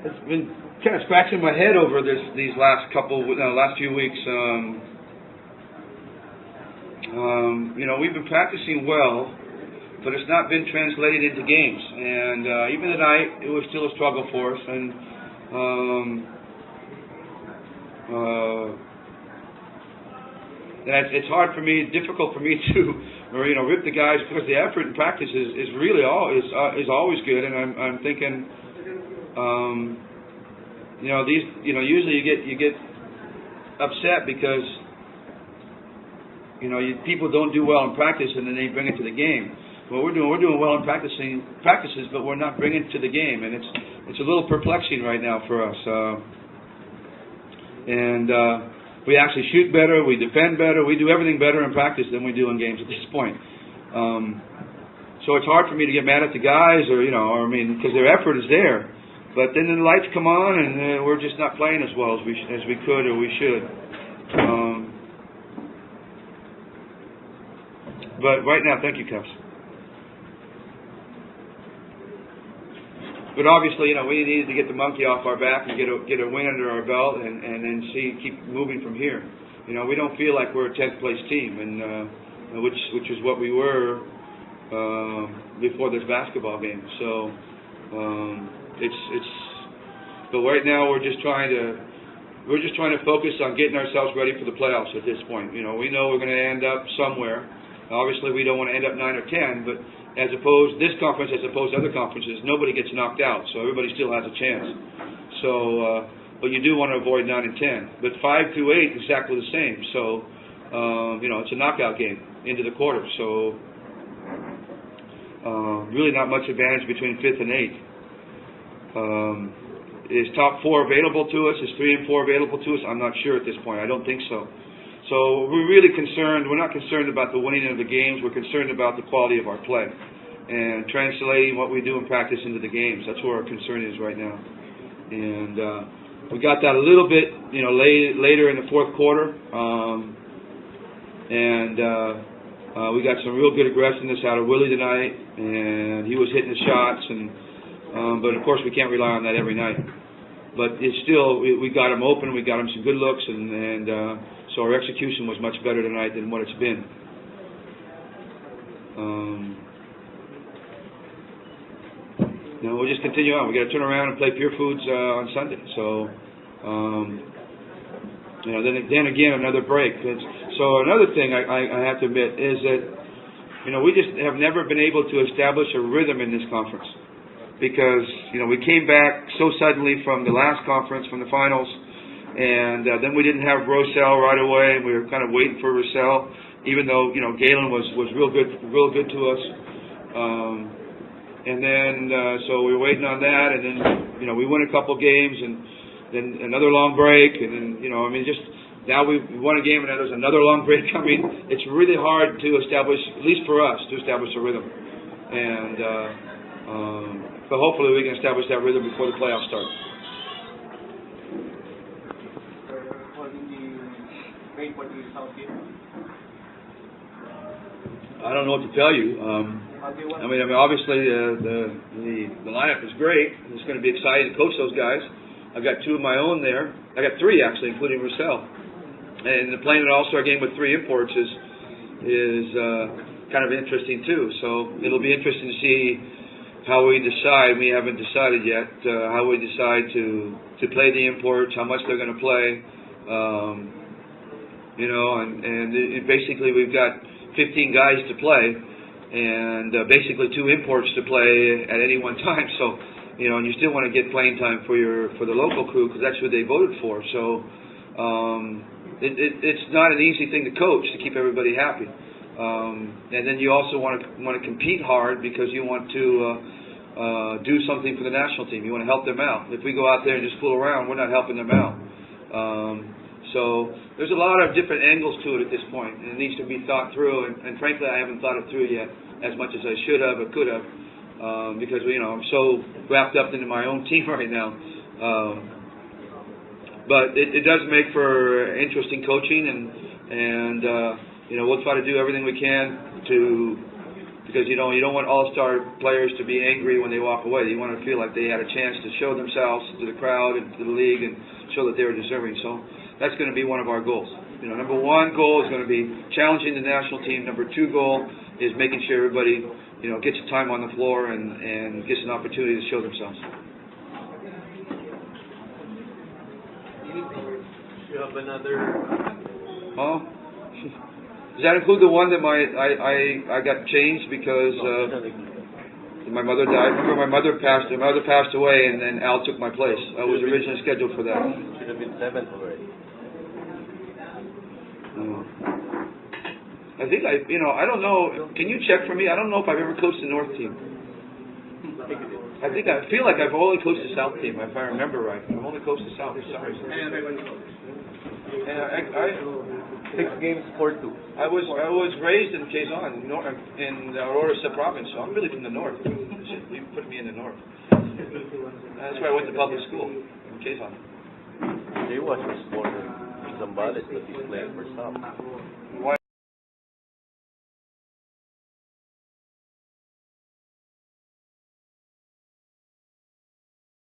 I've been kind of scratching my head over these last few weeks. We've been practicing well, but it's not been translated into games. And even tonight, it was still a struggle for us. And it's hard for me, difficult for me to, rip the guys, because the effort in practice is really always good. And I'm thinking, usually you get upset because people don't do well in practice and then they bring it to the game. Well, we're doing well in practices, but we're not bringing it to the game, and it's a little perplexing right now for us. We actually shoot better, we defend better, we do everything better in practice than we do in games at this point. So it's hard for me to get mad at the guys, because their effort is there. But then the lights come on, and we're just not playing as well as we could or we should. But right now, thank you, Cubs. But obviously, we needed to get the monkey off our back and get a win under our belt, and then keep moving from here. We don't feel like we're a 10th place team, and which is what we were before this basketball game. So but right now we're just trying to focus on getting ourselves ready for the playoffs at this point. We know we're going to end up somewhere. Obviously, we don't want to end up 9 or 10, but this conference as opposed to other conferences, nobody gets knocked out, so everybody still has a chance. So, but you do want to avoid 9 and 10. But 5 through 8 is exactly the same. So, it's a knockout game into the quarter. So, really not much advantage between 5th and 8th. Is top 4 available to us? Is 3 and 4 available to us? I'm not sure at this point. I don't think so. So we're really concerned. We're not concerned about the winning of the games. We're concerned about the quality of our play and translating what we do in practice into the games. That's where our concern is right now. And we got that a little bit, later in the fourth quarter. We got some real good aggressiveness out of Willie tonight, and he was hitting the shots. But of course, we can't rely on that every night. But it's still, we got him open. We got him some good looks, so our execution was much better tonight than what it's been. We'll just continue on. We got to turn around and play Pure Foods on Sunday. So, then again, another break. So another thing I have to admit is that, we just have never been able to establish a rhythm in this conference because, we came back so suddenly from the last conference, from the finals. And then we didn't have Rosell right away, and we were kind of waiting for Rosell, even though Galen was real good to us. And then so we were waiting on that, and then we won a couple games, and then another long break, and then just now we won a game, and now there's another long break. It's really hard to establish, at least for us, to establish a rhythm. And but hopefully we can establish that rhythm before the playoffs start. I don't know what to tell you. Obviously the lineup is great. It's going to be exciting to coach those guys. I've got 2 of my own there. I got 3 actually, including Roussel. And playing an All-Star game with 3 imports is kind of interesting too. So it'll be interesting to see how we decide. We haven't decided yet how we decide to play the imports, how much they're going to play. Basically we've got 15 guys to play, and basically 2 imports to play at any one time. So, and you still want to get playing time for the local crew because that's who they voted for. So, it's not an easy thing to coach to keep everybody happy. And then you also want to compete hard because you want to do something for the national team. You want to help them out. If we go out there and just fool around, we're not helping them out. So there's a lot of different angles to it at this point, and it needs to be thought through. And frankly, I haven't thought it through yet as much as I should have or could have, because I'm so wrapped up into my own team right now. But it does make for interesting coaching, and we'll try to do everything we can to Because you don't want all-star players to be angry when they walk away. You want to feel like they had a chance to show themselves to the crowd and to the league and show that they were deserving. So that's going to be one of our goals. Number one goal is going to be challenging the national team. Number two goal is making sure everybody, gets time on the floor and gets an opportunity to show themselves. You have another. Oh, does that include the one that I got changed because my mother died? Remember, my mother passed away, and then Al took my place. I was originally scheduled for that. Should have been 7th already. I think I don't know. Can you check for me? I don't know if I've ever coached the North team. I feel like I've only coached the South team, if I remember right. I've only coached the South for some reason. And I 6 games, 4-2. I was raised in Quezon, in Aurora province, so I'm really from the North. You put me in the North. That's why I went to public school in Quezon. Jay was born in Zambales, but he's playing for South. Why?